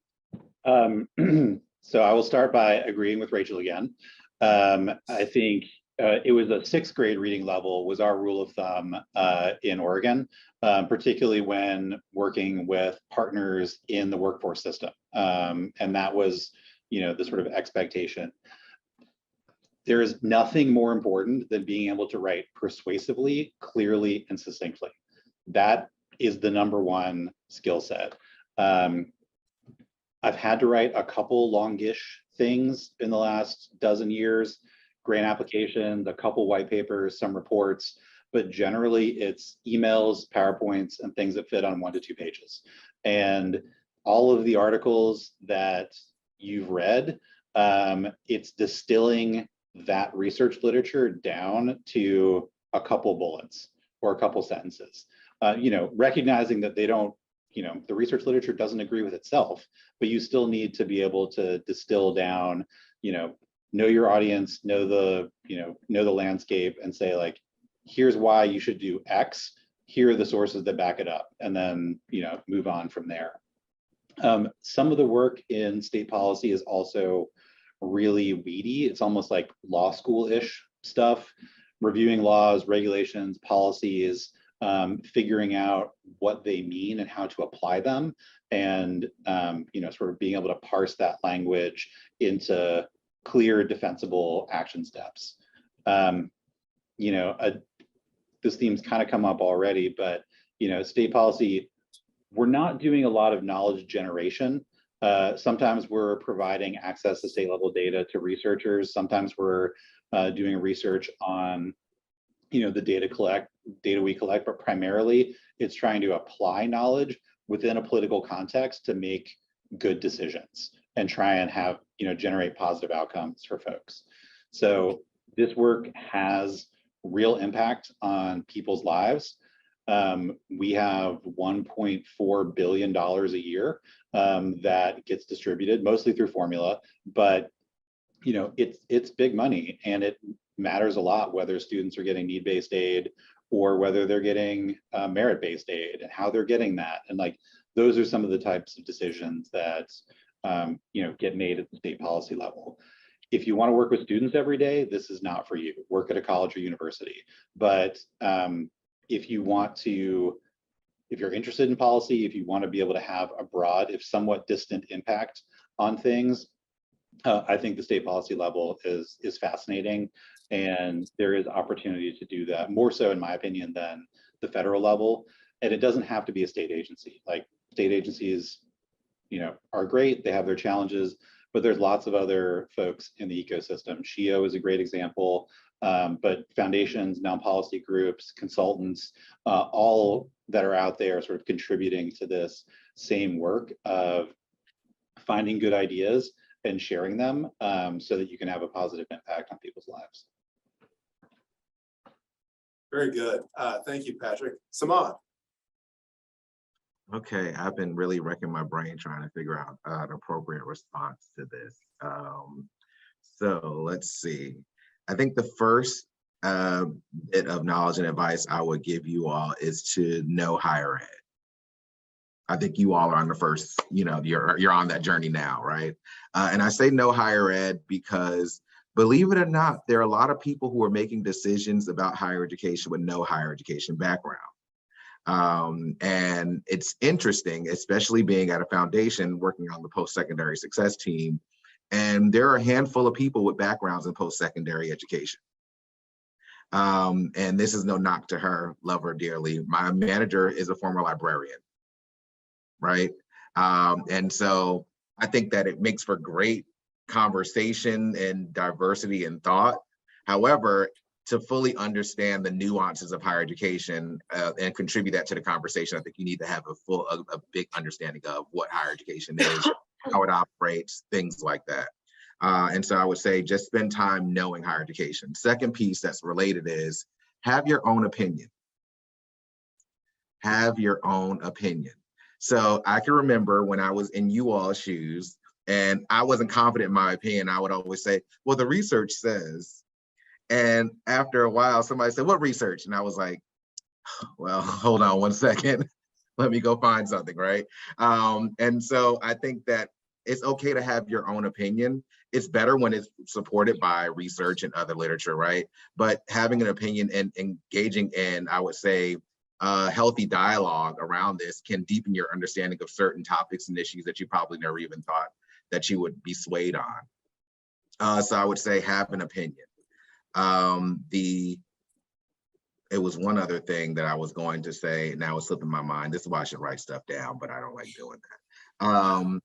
So I will start by agreeing with Rachel again. I think it was a 6th grade reading level was our rule of thumb in Oregon, particularly when working with partners in the workforce system. And that was, the sort of expectation. There is nothing more important than being able to write persuasively, clearly, and succinctly. That is the #1 skill set. I've had to write a couple longish things in the last dozen years, grant applications, a couple white papers, some reports, but generally it's emails, PowerPoints, and things that fit on 1 to 2 pages. And all of the articles that you've read, it's distilling that research literature down to a couple bullets or a couple sentences, recognizing that they don't, the research literature doesn't agree with itself, but you still need to be able to distill down, know your audience, know the landscape, and say like, here's why you should do X, here are the sources that back it up, and then, move on from there. Some of the work in state policy is also really weedy. It's almost like law school-ish stuff, reviewing laws, regulations, policies, figuring out what they mean and how to apply them, and sort of being able to parse that language into clear, defensible action steps. This theme's kind of come up already, but state policy, we're not doing a lot of knowledge generation. Sometimes we're providing access to state level data to researchers. Sometimes we're doing research on the data we collect, but primarily it's trying to apply knowledge within a political context to make good decisions and try and have, generate positive outcomes for folks. So this work has real impact on people's lives. We have $1.4 billion a year that gets distributed mostly through formula, but it's big money, and it matters a lot whether students are getting need-based aid or whether they're getting merit-based aid and how they're getting that. And like, those are some of the types of decisions that get made at the state policy level. If you want to work with students every day, this is not for you. Work at a college or university. But if you're interested in policy, if you want to be able to have a broad, if somewhat distant impact on things, I think the state policy level is fascinating, and there is opportunity to do that, more so in my opinion than the federal level. And it doesn't have to be a state agency. Like, state agencies, are great. They have their challenges, but there's lots of other folks in the ecosystem. SHIO is a great example, but foundations, non-policy groups, consultants, all that are out there sort of contributing to this same work of finding good ideas and sharing them so that you can have a positive impact on people's lives. Very good. Thank you, Patrick. Samad. Okay, I've been really wrecking my brain trying to figure out an appropriate response to this. So let's see. I think the first bit of knowledge and advice I would give you all is to know higher ed. I think you all are on the first, you're on that journey now, right? And I say no higher ed because, believe it or not, there are a lot of people who are making decisions about higher education with no higher education background. And it's interesting, especially being at a foundation working on the post-secondary success team. And there are a handful of people with backgrounds in post-secondary education. And this is no knock to her, love her dearly. My manager is a former librarian, right? And so I think that it makes for great conversation and diversity and thought. However, to fully understand the nuances of higher education and contribute that to the conversation, I think you need to have a big understanding of what higher education is, how it operates, things like that. And so I would say just spend time knowing higher education. Second piece that's related is have your own opinion. Have your own opinion. So I can remember when I was in you all's shoes and I wasn't confident in my opinion, I would always say, well, the research says. And after a while, somebody said, what research? And I was like, well, hold on one second. Let me go find something, right? And so I think that it's okay to have your own opinion. It's better when it's supported by research and other literature, right? But having an opinion and engaging in, I would say, healthy dialogue around this can deepen your understanding of certain topics and issues that you probably never even thought that you would be swayed on. So I would say have an opinion. It was one other thing that I was going to say, now it's slipping my mind. This is why I should write stuff down, but I don't like doing that.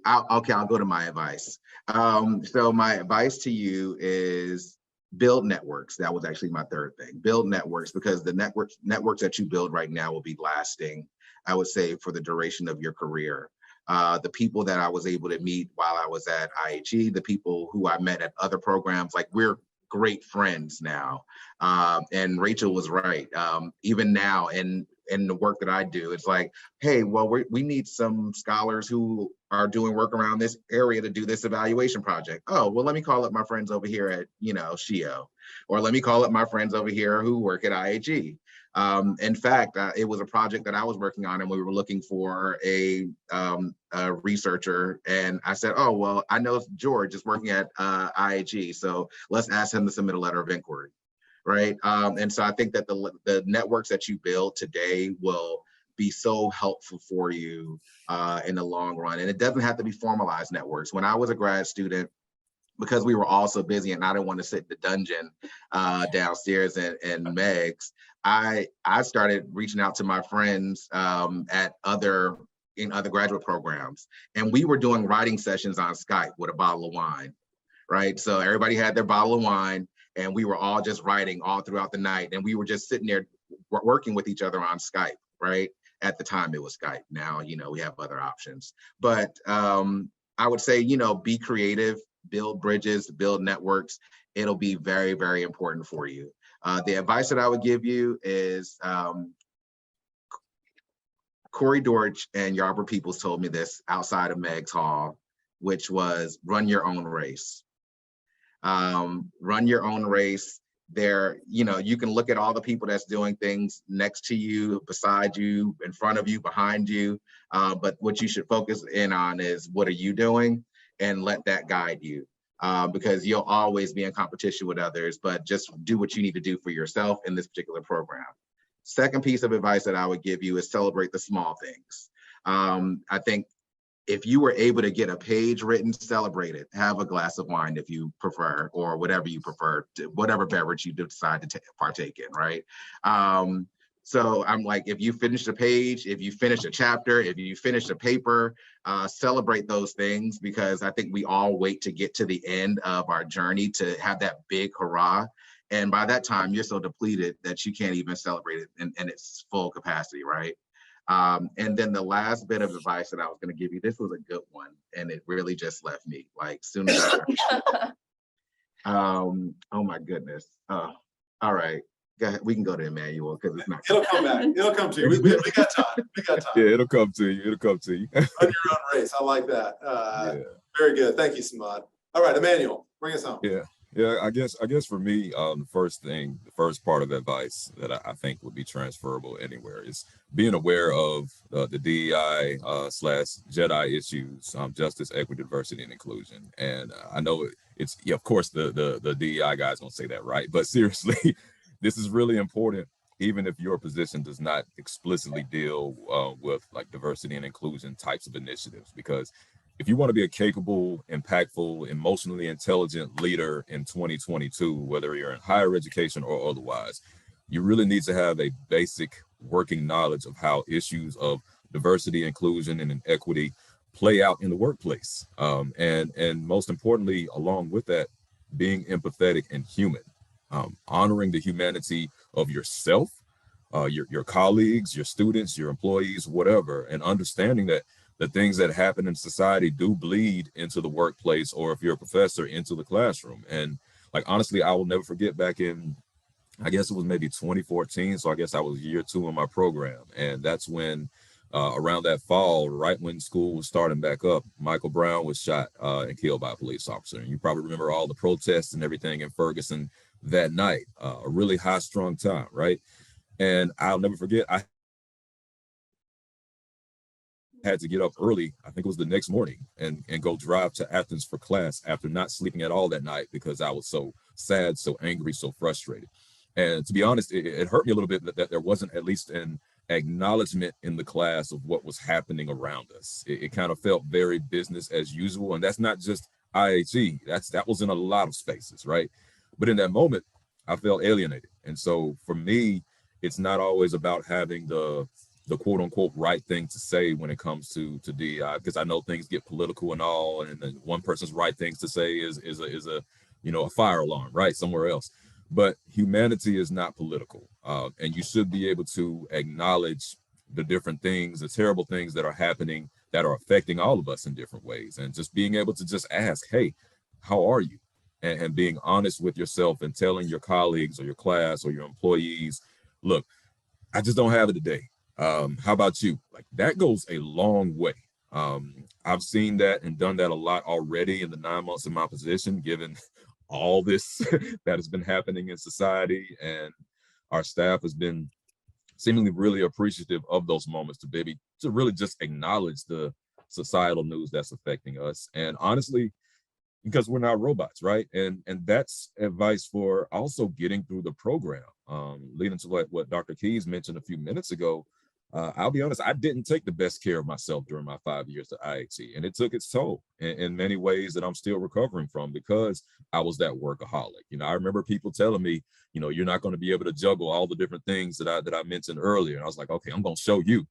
I'll go to my advice. So my advice to you is build networks. That was actually my third thing. Build networks, because the networks that you build right now will be lasting, I would say, for the duration of your career. The people that I was able to meet while I was at IHE, the people who I met at other programs, like we're great friends now. And Rachel was right. Even now in the work that I do, it's like, hey, well, we need some scholars who are doing work around this area to do this evaluation project. Oh, well, let me call up my friends over here at, SHIO, or let me call up my friends over here who work at IHE. In fact, it was a project that I was working on and we were looking for a researcher. And I said, oh, well, I know George is working at IHE, so let's ask him to submit a letter of inquiry, right? And so I think that the networks that you build today will be so helpful for you in the long run. And it doesn't have to be formalized networks. When I was a grad student, because we were all so busy and I didn't want to sit in the dungeon downstairs in Meg's, I started reaching out to my friends in other graduate programs. And we were doing writing sessions on Skype with a bottle of wine, right? So everybody had their bottle of wine and we were all just writing all throughout the night. And we were just sitting there working with each other on Skype, right? At the time it was Skype. Now, we have other options. But I would say, be creative, build bridges, build networks. It'll be very, very important for you. The advice that I would give you is Corey Dortch and Yarborough Peoples told me this outside of Meg's Hall, which was run your own race. Run your own race. There, you can look at all the people that's doing things next to you, beside you, in front of you, behind you. But what you should focus in on is what are you doing, and let that guide you. Because you'll always be in competition with others, but just do what you need to do for yourself in this particular program. Second piece of advice that I would give you is celebrate the small things. I think if you were able to get a page written, celebrate it. Have a glass of wine if you prefer, or whatever you prefer, whatever beverage you decide to partake in, right? So I'm like, if you finish a page, if you finish a chapter, if you finish a paper, celebrate those things, because I think we all wait to get to the end of our journey to have that big hurrah. And by that time, you're so depleted that you can't even celebrate it in its full capacity, right? And then the last bit of advice that I was going to give you, this was a good one, and it really just left me like soon as I oh my goodness. All right, go ahead. We can go to Emmanuel because it's not. It'll come back. It'll come to you. We got time. We got time. Yeah, it'll come to you. It'll come to you. Run your own race. I like that. Yeah. Very good. Thank you, Samad. All right, Emmanuel, bring us home. Yeah, I guess for me, the first part of advice that I think would be transferable anywhere is being aware of the DEI / JEDI issues, justice, equity, diversity, and inclusion. And I know it's of course the DEI guys gonna say that, right? But seriously, this is really important, even if your position does not explicitly deal with like diversity and inclusion types of initiatives, because if you want to be a capable, impactful, emotionally intelligent leader in 2022, whether you're in higher education or otherwise, you really need to have a basic working knowledge of how issues of diversity, inclusion, and equity play out in the workplace. And most importantly, along with that, being empathetic and human, honoring the humanity of yourself, your colleagues, your students, your employees, whatever, and understanding that the things that happen in society do bleed into the workplace, or if you're a professor, into the classroom. And like, honestly, I will never forget back in, I guess it was maybe 2014. So I guess I was year 2 in my program. And that's when around that fall, right when school was starting back up, Michael Brown was shot and killed by a police officer. And you probably remember all the protests and everything in Ferguson that night, a really high strung time, right? And I'll never forget, I had to get up early, I think it was the next morning, and go drive to Athens for class after not sleeping at all that night because I was so sad, so angry, so frustrated. And to be honest, it hurt me a little bit that there wasn't at least an acknowledgement in the class of what was happening around us. It kind of felt very business as usual, and that's not just IHE, that was in a lot of spaces, right? But in that moment, I felt alienated. And so for me, it's not always about having the quote unquote right thing to say when it comes to DEI, because I know things get political and all, and then one person's right things to say is a fire alarm right somewhere else. But humanity is not political, and you should be able to acknowledge the different things, the terrible things that are happening that are affecting all of us in different ways, and just being able to just ask, hey, how are you? And being honest with yourself and telling your colleagues or your class or your employees, look, I just don't have it today. How about you? Like, that goes a long way. I've seen that and done that a lot already in the 9 months of my position, given all this that has been happening in society, and our staff has been seemingly really appreciative of those moments to really just acknowledge the societal news that's affecting us. And honestly, because we're not robots, right? And that's advice for also getting through the program, leading to what Dr. Keys mentioned a few minutes ago. I'll be honest, I didn't take the best care of myself during my 5 years at IHE, and it took its toll in many ways that I'm still recovering from, because I was that workaholic. I remember people telling me, you're not going to be able to juggle all the different things that I mentioned earlier. And I was like, okay, I'm going to show you.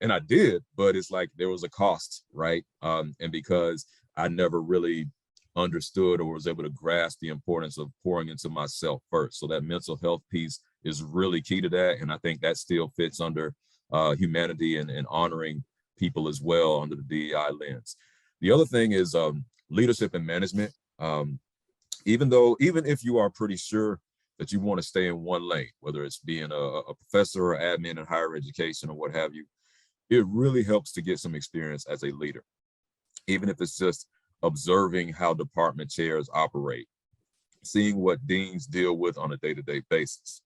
And I did, but it's like there was a cost, right? And because I never really understood or was able to grasp the importance of pouring into myself first. So that mental health piece is really key to that. And I think that still fits under humanity and honoring people as well under the DEI lens. The other thing is leadership and management. Even if you are pretty sure that you want to stay in one lane, whether it's being a professor or admin in higher education or what have you, it really helps to get some experience as a leader, even if it's just observing how department chairs operate, seeing what deans deal with on a day-to-day basis.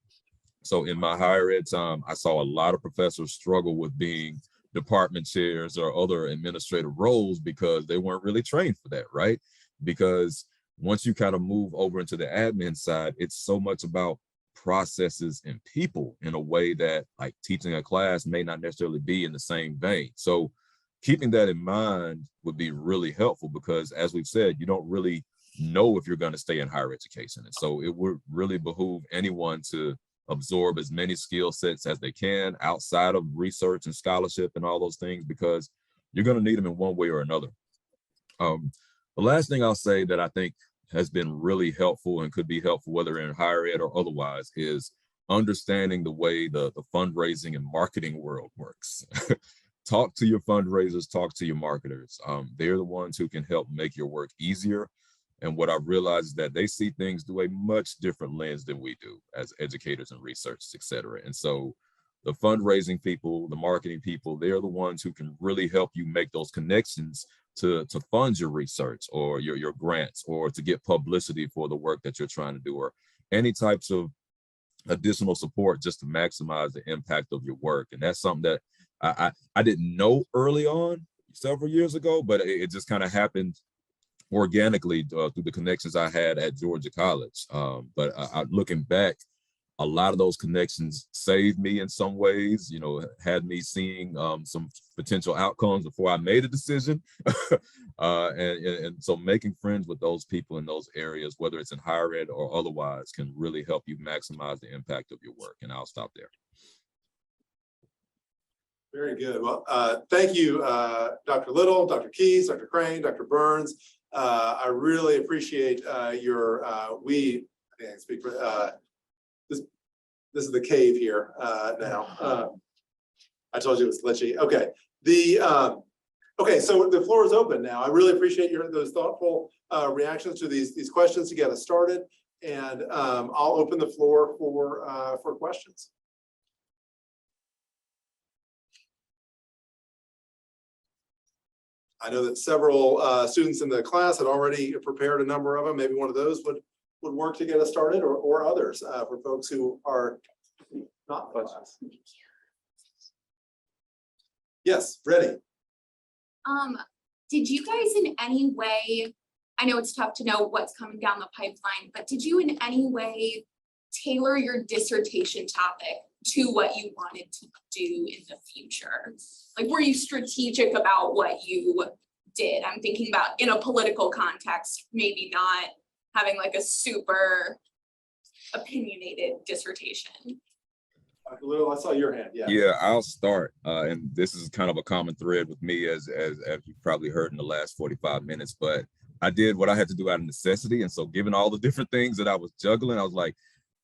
So in my higher ed time, I saw a lot of professors struggle with being department chairs or other administrative roles because they weren't really trained for that, right? Because once you kind of move over into the admin side, it's so much about processes and people in a way that like teaching a class may not necessarily be in the same vein. So keeping that in mind would be really helpful because, as we've said, you don't really know if you're going to stay in higher education. And so it would really behoove anyone to absorb as many skill sets as they can outside of research and scholarship and all those things, because you're going to need them in one way or another. The last thing I'll say that I think has been really helpful and could be helpful, whether in higher ed or otherwise, is understanding the way the fundraising and marketing world works. Talk to your fundraisers, talk to your marketers. They're the ones who can help make your work easier. And what I've realized is that they see things through a much different lens than we do as educators and researchers, et cetera. And so the fundraising people, the marketing people, they're the ones who can really help you make those connections to fund your research or your grants, or to get publicity for the work that you're trying to do, or any types of additional support just to maximize the impact of your work. And that's something that I didn't know early on several years ago, but it just kind of happened organically through the connections I had at Georgia College. But looking back, a lot of those connections saved me in some ways, you know, had me seeing some potential outcomes before I made a decision. And so making friends with those people in those areas, whether it's in higher ed or otherwise, can really help you maximize the impact of your work. And I'll stop there. Very good. Well, thank you, Dr. Little, Dr. Keys, Dr. Crane, Dr. Burns. I really appreciate your, I can't speak for, this is the cave here now. I told you it was glitchy. Okay. Okay, so the floor is open now. I really appreciate those thoughtful reactions to these questions to get us started. And I'll open the floor for questions. I know that several students in the class had already prepared a number of them. Maybe one of those would work to get us started, or others for folks who are not in class. Yes, ready. Did you guys in any way, I know it's tough to know what's coming down the pipeline, but did you in any way tailor your dissertation topic to what you wanted to do in the future? Like, were you strategic about what you did? I'm thinking about in a political context, maybe not having like a super opinionated dissertation. Dr. Little, I saw your hand. Yeah, I'll start. And this is kind of a common thread with me, as you've probably heard in the last 45 minutes, but I did what I had to do out of necessity. And so given all the different things that I was juggling, I was like,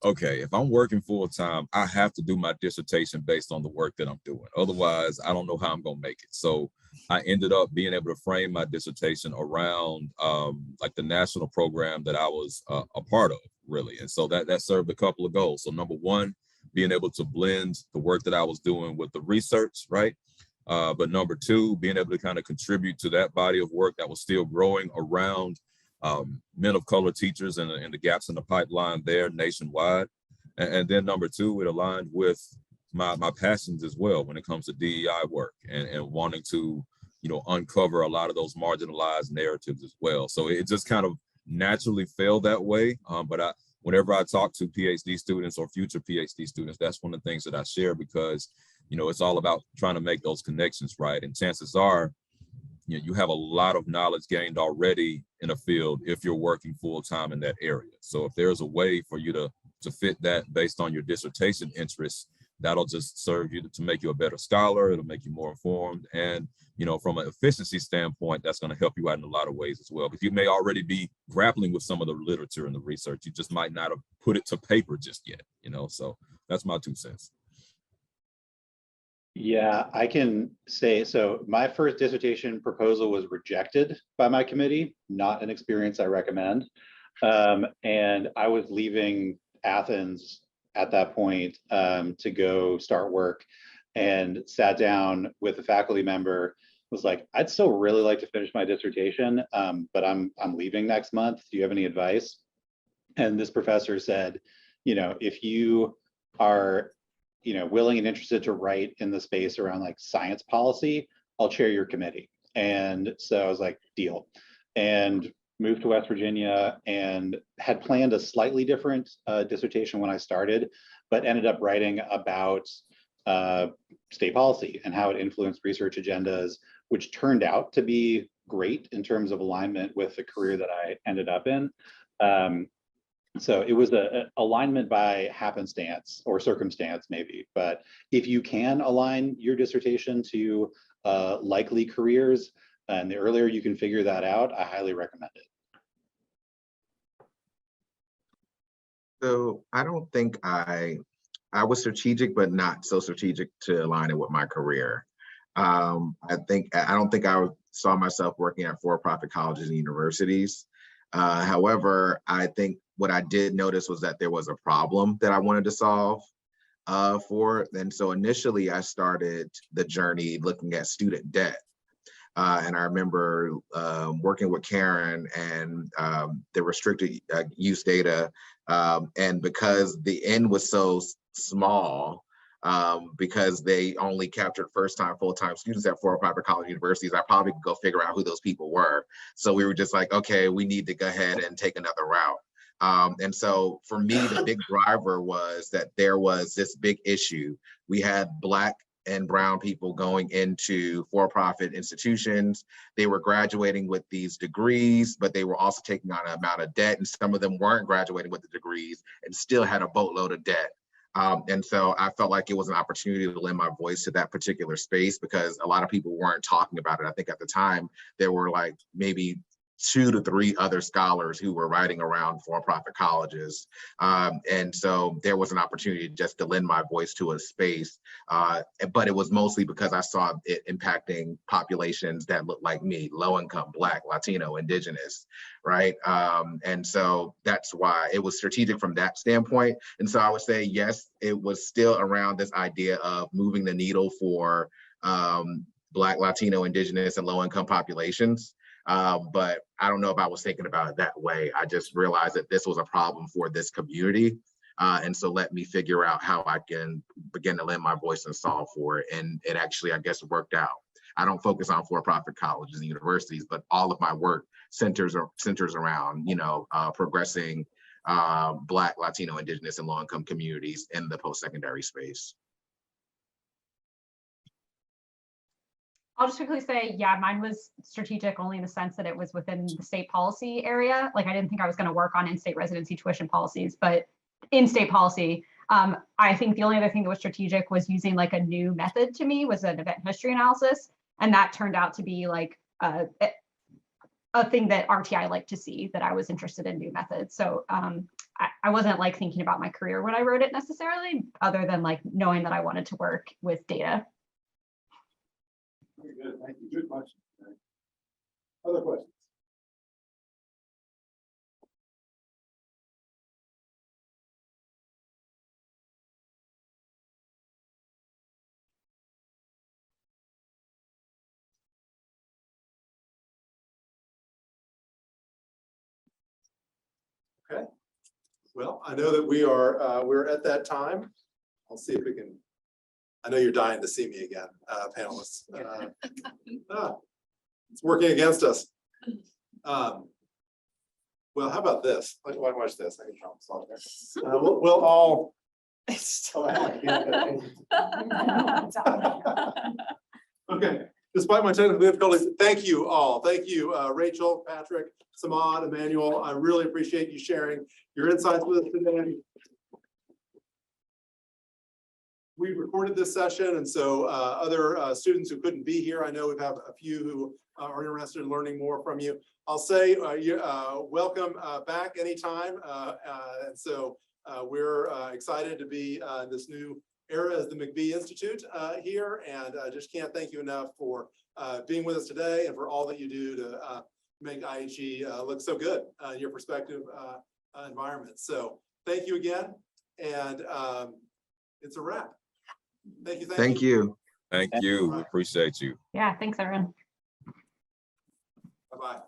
okay, if I'm working full time, I have to do my dissertation based on the work that I'm doing. Otherwise, I don't know how I'm going to make it. So I ended up being able to frame my dissertation around like the national program that I was a part of, really. And so that served a couple of goals. So number one, being able to blend the work that I was doing with the research, right? But number two, being able to kind of contribute to that body of work that was still growing around men of color teachers and the gaps in the pipeline there nationwide. And then number two, it aligned with my passions as well when it comes to DEI work and wanting to, you know, uncover a lot of those marginalized narratives as well. So it just kind of naturally fell that way. But whenever I talk to PhD students or future PhD students, that's one of the things that I share, because, you know, it's all about trying to make those connections, right? And chances are, you know, you have a lot of knowledge gained already in a field if you're working full time in that area. So if there's a way for you to fit that based on your dissertation interests, that'll just serve you to make you a better scholar. It'll make you more informed. And, you know, from an efficiency standpoint, that's going to help you out in a lot of ways as well, because you may already be grappling with some of the literature and the research. You just might not have put it to paper just yet, you know, so that's my 2 cents. Yeah, I can say, so my first dissertation proposal was rejected by my committee, not an experience I recommend. And I was leaving Athens at that point to go start work, and sat down with a faculty member. Was like, I'd still really like to finish my dissertation, but I'm leaving next month. Do you have any advice? And this professor said, if you are, willing and interested to write in the space around like science policy, I'll chair your committee. And so I was like, deal. And moved to West Virginia and had planned a slightly different dissertation when I started, but ended up writing about state policy and how it influenced research agendas, which turned out to be great in terms of alignment with the career that I ended up in. So it was a alignment by happenstance or circumstance maybe, but if you can align your dissertation to likely careers, and the earlier you can figure that out, I highly recommend it. So I don't think I was strategic, but not so strategic to align it with my career. I don't think I saw myself working at for-profit colleges and universities. However, I think what I did notice was that there was a problem that I wanted to solve for. And so initially I started the journey looking at student debt. And I remember working with Karen and the restricted use data. And because the N was so small, because they only captured first-time, full-time students at for-profit college universities, I probably could go figure out who those people were. So we were just like, okay, we need to go ahead and take another route. And so for me, the big driver was that there was this big issue. We had Black and brown people going into for-profit institutions. They were graduating with these degrees, but they were also taking on an amount of debt, and some of them weren't graduating with the degrees and still had a boatload of debt. And so I felt like it was an opportunity to lend my voice to that particular space because a lot of people weren't talking about it. I think at the time, there were like maybe 2 to 3 other scholars who were writing around for-profit colleges. And so there was an opportunity just to lend my voice to a space, but it was mostly because I saw it impacting populations that look like me, low income, Black, Latino, Indigenous, right? And so that's why it was strategic from that standpoint. And so I would say, yes, it was still around this idea of moving the needle for Black, Latino, Indigenous, and low income populations. But I don't know if I was thinking about it that way. I just realized that this was a problem for this community. And so let me figure out how I can begin to lend my voice and solve for it. And it actually, I guess, worked out. I don't focus on for-profit colleges and universities, but all of my work centers around, progressing Black, Latino, Indigenous, and low-income communities in the post-secondary space. I'll just quickly say, yeah, mine was strategic only in the sense that it was within the state policy area. Like I didn't think I was going to work on in-state residency tuition policies, but in state policy, I think the only other thing that was strategic was using like a new method to me was an event history analysis. And that turned out to be like a thing that RTI liked to see, that I was interested in new methods. So I wasn't like thinking about my career when I wrote it necessarily, other than like knowing that I wanted to work with data. Very good, thank you. Good question. Other questions? Okay. Well, I know that we're at that time. I'll see if we can. I know you're dying to see me again, panelists. It's working against us. Well, how about this? Watch this. I can help solve this. We'll all. Okay. Despite my technical difficulties, thank you all. Thank you, Rachel, Patrick, Samad, Emmanuel. I really appreciate you sharing your insights with us today. We recorded this session, and so other students who couldn't be here, I know we have a few who are interested in learning more from you. I'll say welcome back anytime. And so we're excited to be in this new era as the McBee Institute here, and I just can't thank you enough for being with us today and for all that you do to make IHE look so good in your prospective environment. So thank you again, and it's a wrap. Thank you. Thank you. Thank you. We appreciate you. Yeah, thanks, everyone. Bye-bye.